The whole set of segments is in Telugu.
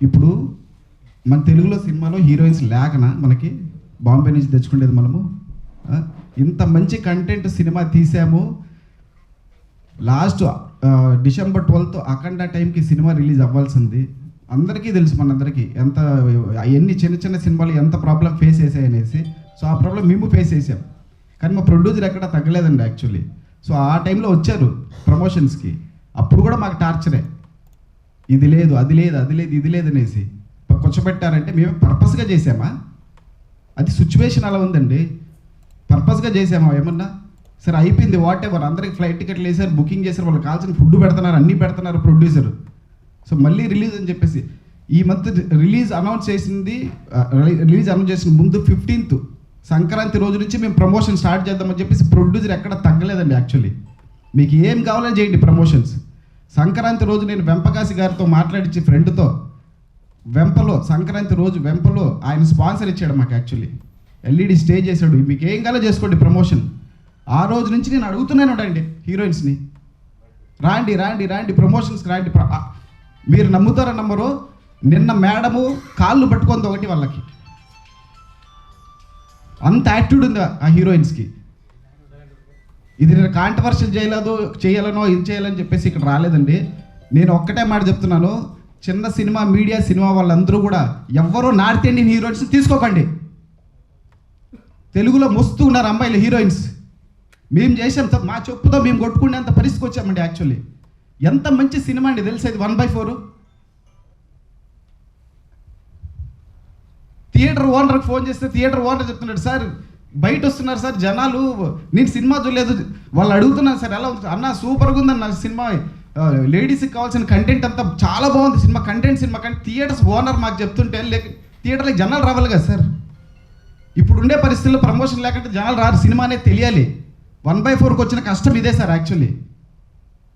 ఇప్పుడు మన తెలుగులో సినిమాలో హీరోయిన్స్ లేకనా మనకి బాంబే నుంచి తెచ్చుకునేది మనము? ఇంత మంచి కంటెంట్ సినిమా తీసాము. లాస్ట్ డిసెంబర్ 12th అఖండ టైంకి సినిమా రిలీజ్ అవ్వాల్సింది. అందరికీ తెలుసు, మనందరికీ ఎంత ఎన్ని చిన్న చిన్న సినిమాలు ఎంత ప్రాబ్లం ఫేస్ చేసాయి అనేసి. సో ఆ ప్రాబ్లం మేము ఫేస్ చేసాం, కానీ మా ప్రొడ్యూసర్ ఎక్కడ తగ్గలేదండి యాక్చువల్లీ. సో ఆ టైంలో వచ్చారు ప్రమోషన్స్కి, అప్పుడు కూడా మాకు టార్చరే. ఇది లేదు, అది లేదు, అది లేదు, ఇది లేదు అనేసి కూర్చోబెట్టారంటే మేము పర్పస్గా చేసామా? అది సిచ్యువేషన్ అలా ఉందండి. పర్పస్గా చేసామా ఏమన్నా? సరే అయిపోయింది, వాట్ ఎవర్. అందరికి ఫ్లైట్ టికెట్లు వేసారు, బుకింగ్ చేశారు, వాళ్ళు కావాల్సిన ఫుడ్ పెడుతున్నారు, అన్నీ పెడుతున్నారు ప్రొడ్యూసర్. సో మళ్ళీ రిలీజ్ అని చెప్పేసి ఈ మంత్ రిలీజ్ అనౌన్స్ చేసిన ముందు 15th సంక్రాంతి రోజు నుంచి మేము ప్రమోషన్ స్టార్ట్ చేద్దామని చెప్పేసి ప్రొడ్యూసర్ ఎక్కడ తగ్గలేదండి యాక్చువల్లీ. మీకు ఏం కావాలని చేయండి ప్రమోషన్స్. సంక్రాంతి రోజు నేను వెంపకాసి గారితో మాట్లాడించి ఫ్రెండ్తో సంక్రాంతి రోజు వెంపలో ఆయన స్పాన్సర్ ఇచ్చాడు మాకు యాక్చువల్లీ. ఎల్ఈడి స్టేజ్ చేశాడు, మీకు ఏం కావాలో చేసుకోండి ప్రమోషన్. ఆ రోజు నుంచి నేను అడుగుతున్నాను అండి హీరోయిన్స్ని, రాండి రాండి రాండి ప్రమోషన్స్కి రాండి. మీరు నమ్ముతారో నమ్మరో, నిన్న మేడము కాళ్ళు పట్టుకుంది ఒకటి వాళ్ళకి. అంత యాటిట్యూడ్ ఉంది ఆ హీరోయిన్స్కి. ఇది నేను కాంట్రవర్షియల్ చేయాలనో ఇది చేయాలని చెప్పేసి ఇక్కడ రాలేదండి. నేను ఒక్కటే మాట చెప్తున్నాను, చిన్న సినిమా మీడియా సినిమా వాళ్ళందరూ కూడా ఎవ్వరూ నార్త్ ఇండియన్ హీరోయిన్స్ తీసుకోకండి. తెలుగులో మస్తు ఉన్నారు అమ్మాయిలు హీరోయిన్స్. మేము చేసాం, మా చెప్పుతో మేము కొట్టుకునేంత పరిస్థితికి వచ్చామండి యాక్చువల్లీ. ఎంత మంచి సినిమా అండి తెలిసేది 1/4. థియేటర్ ఓనర్కి ఫోన్ చేస్తే థియేటర్ ఓనర్ చెప్తున్నాడు, సార్ బయట వస్తున్నారు సార్ జనాలు, నేను సినిమా చూడలేదు. వాళ్ళు అడుగుతున్నారు సార్ ఎలా ఉంది అన్న, సూపర్గా ఉందన్న సినిమా, లేడీస్కి కావాల్సిన కంటెంట్ అంతా చాలా బాగుంది సినిమా, సినిమా కానీ థియేటర్స్ ఓనర్ మాకు చెప్తుంటే థియేటర్లో జనాలు రావాలి కదా సార్. ఇప్పుడు ఉండే పరిస్థితుల్లో ప్రమోషన్ లేకుంటే జనాలు రారు, సినిమా అనేది తెలియాలి. 1/4కి వచ్చిన కష్టం ఇదే సార్ యాక్చువల్లీ.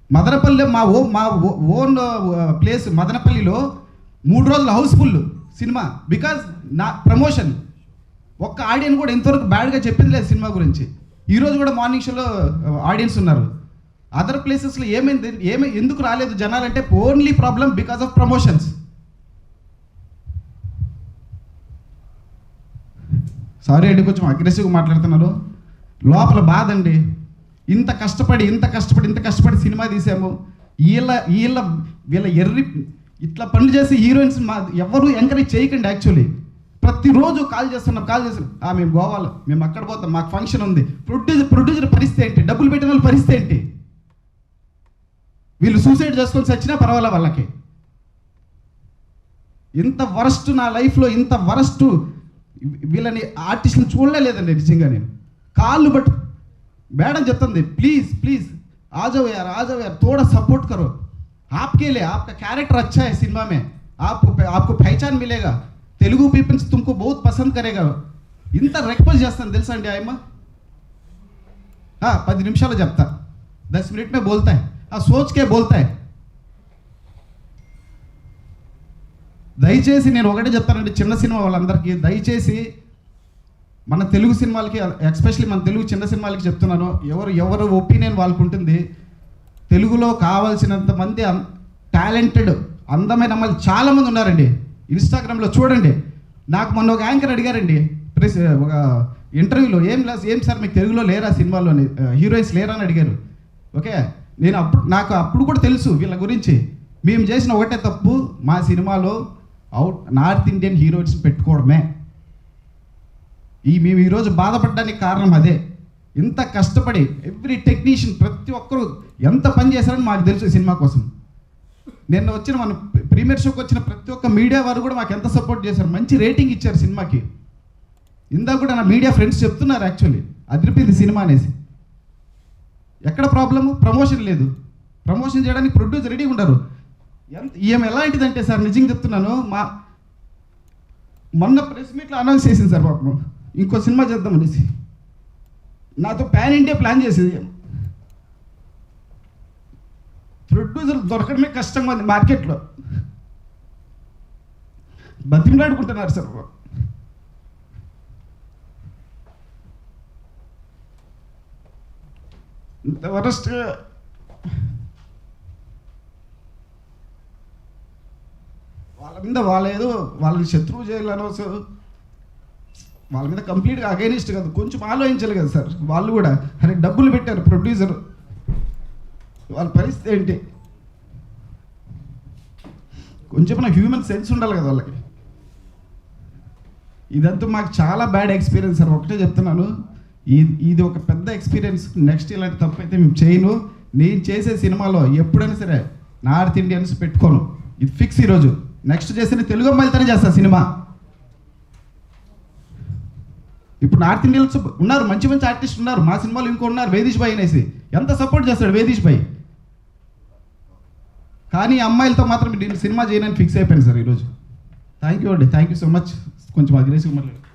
మదనపల్లిలో మా ఓన్ ప్లేస్ మదనపల్లిలో 3 రోజులు హౌస్ఫుల్ సినిమా, బికాజ్ నా ప్రమోషన్. ఒక్క ఆడియన్స్ కూడా ఇంతవరకు బ్యాడ్గా చెప్పింది లేదు సినిమా గురించి. ఈరోజు కూడా మార్నింగ్ షోలో ఆడియన్స్ ఉన్నారు. అదర్ ప్లేసెస్లో ఎందుకు రాలేదు జనాలంటే only problem because of promotions. Sorry అండి, కొంచెం అగ్రెసివ్గా మాట్లాడుతున్నారు. లోపల బాధ అండి. ఇంత కష్టపడి సినిమా తీసాము. వీళ్ళ ఇట్లా పనులు చేసి హీరోయిన్స్ ఎవరు ఎంకరేజ్ చేయకండి యాక్చువల్లీ. ప్రతిరోజు కాల్ చేస్తున్నాం. మేము గోవాలో, మేము అక్కడ పోతాం, మాకు ఫంక్షన్ ఉంది. ప్రొడ్యూసర్ పరిస్థితి ఏంటి? డబ్బులు పెట్టిన వాళ్ళ పరిస్థితి ఏంటి? వీళ్ళు సూసైడ్ చేసుకొని చచ్చినా పర్వాలే వాళ్ళకి. ఇంత వరస్ట్ నా లైఫ్లో, ఇంత వరస్ట్ వీళ్ళని ఆర్టిస్ట్ని చూడలేదండి నిజంగా. నేను కాళ్ళు బట్ మేడం చెప్తుంది, ప్లీజ్ आ जाओ यार थोड़ा सपोर्ट करो, आपके लिए आपका कैरेक्टर अच्छा है सिनेमा में, आपको पहचान मिलेगा, तेलुगु पीपल्स तुमको बहुत पसंद करेगा. ఇంత రిక్వెస్ట్ చేస్తాను తెలుసా అండి ఆయమ్మ. 10 నిమిషాలు చెప్తా, 10 मिनट में बोलता है, सोच के बोलता है. దయచేసి నేను ఒకటే చెప్తానండి చిన్న సినిమా వాళ్ళందరికీ, దయచేసి మన తెలుగు సినిమాలకి, ఎస్పెషల్లీ మన తెలుగు చిన్న సినిమాలకి చెప్తున్నాను, ఎవరు ఒపీనియన్ వాళ్ళకు ఉంటుంది. తెలుగులో కావాల్సినంత మంది టాలెంటెడ్ అందమైన అమ్మాయిలు చాలామంది ఉన్నారండి. ఇన్స్టాగ్రామ్లో చూడండి. నాకు మొన్న ఒక యాంకర్ అడిగారండి ఒక ఇంటర్వ్యూలో, ఏం సార్ మీకు తెలుగులో లేరా సినిమాలోని హీరోయిన్స్ లేరా అని అడిగారు. ఓకే, నాకు అప్పుడు కూడా తెలుసు వీళ్ళ గురించి. మేము చేసిన ఒకటే తప్పు, మా సినిమాలో నార్త్ ఇండియన్ హీరోయిన్స్ పెట్టుకోవడమే. మేము ఈరోజు బాధపడడానికి కారణం అదే. ఇంత కష్టపడి ఎవ్రీ టెక్నీషియన్ ప్రతి ఒక్కరూ ఎంత పని చేశారని మాకు తెలుసు సినిమా కోసం. నిన్న వచ్చిన మన ప్రీమియర్ షోకి వచ్చిన ప్రతి ఒక్క మీడియా వారు కూడా మాకు ఎంత సపోర్ట్ చేశారు, మంచి రేటింగ్ ఇచ్చారు సినిమాకి. ఇందాక కూడా నా మీడియా ఫ్రెండ్స్ చెప్తున్నారు యాక్చువల్లీ అదిరిపోయింది సినిమా అనేసి. ఎక్కడ ప్రాబ్లము? ప్రమోషన్ లేదు. ప్రమోషన్ చేయడానికి ప్రొడ్యూసర్ రెడీగా ఉండరు. ఈమె ఎలాంటిదంటే సార్ నిజంగా చెప్తున్నాను, మొన్న ప్రెస్ మీట్లో అనౌన్స్ చేసింది సార్ పాపం ఇంకో సినిమా చేద్దాం అనేసి. నాతో పాన్ ఇండియా ప్లాన్ చేసేది. ప్రొడ్యూసర్ దొరకడమే కష్టంగా ఉంది మార్కెట్లో. బతిమలాడుకుంటున్నారు సార్. ఇంత వరస్ట్ వాళ్ళ వాళ్ళ మీద వాళ్ళేదో వాళ్ళని శత్రువు చేయాలనో వాళ్ళ మీద కంప్లీట్గా అగైనిస్ట్ కాదు, కొంచెం ఆలోచించాలి కదా సార్. వాళ్ళు కూడా అరే డబ్బులు పెట్టారు ప్రొడ్యూసర్, వాళ్ళ పరిస్థితి ఏంటి? కొంచెం నా హ్యూమన్ సెన్స్ ఉండాలి కదా వాళ్ళకి. ఇదంతా మాకు చాలా బ్యాడ్ ఎక్స్పీరియన్స్ సార్. ఒకటే చెప్తున్నాను, ఇది ఒక పెద్ద ఎక్స్పీరియన్స్. నెక్స్ట్ ఇలాంటి తప్పు అయితే మేము చేయను. నేను చేసే సినిమాలో ఎప్పుడైనా సరే నార్త్ ఇండియన్స్ పెట్టుకోను, ఇది ఫిక్స్. ఈరోజు నెక్స్ట్ చేసిన తెలుగు అమ్మాయిలతోనే చేస్తా సినిమా. ఇప్పుడు నార్త్ ఇండియన్స్ ఉన్నారు, మంచి మంచి ఆర్టిస్ట్ ఉన్నారు. మా సినిమాలో ఇంకో ఉన్నారు వేదీష్ భాయ్ అనేసి, ఎంత సపోర్ట్ చేస్తాడు వేదీష్ భాయ్. కానీ అమ్మాయిలతో మాత్రం నేను సినిమా చేయనని ఫిక్స్ అయిపోయాను సార్ ఈరోజు. థ్యాంక్ యూ అండి, థ్యాంక్ యూ సో మచ్. కొంచెం అగ్రెసివ్ మాట్లాడు.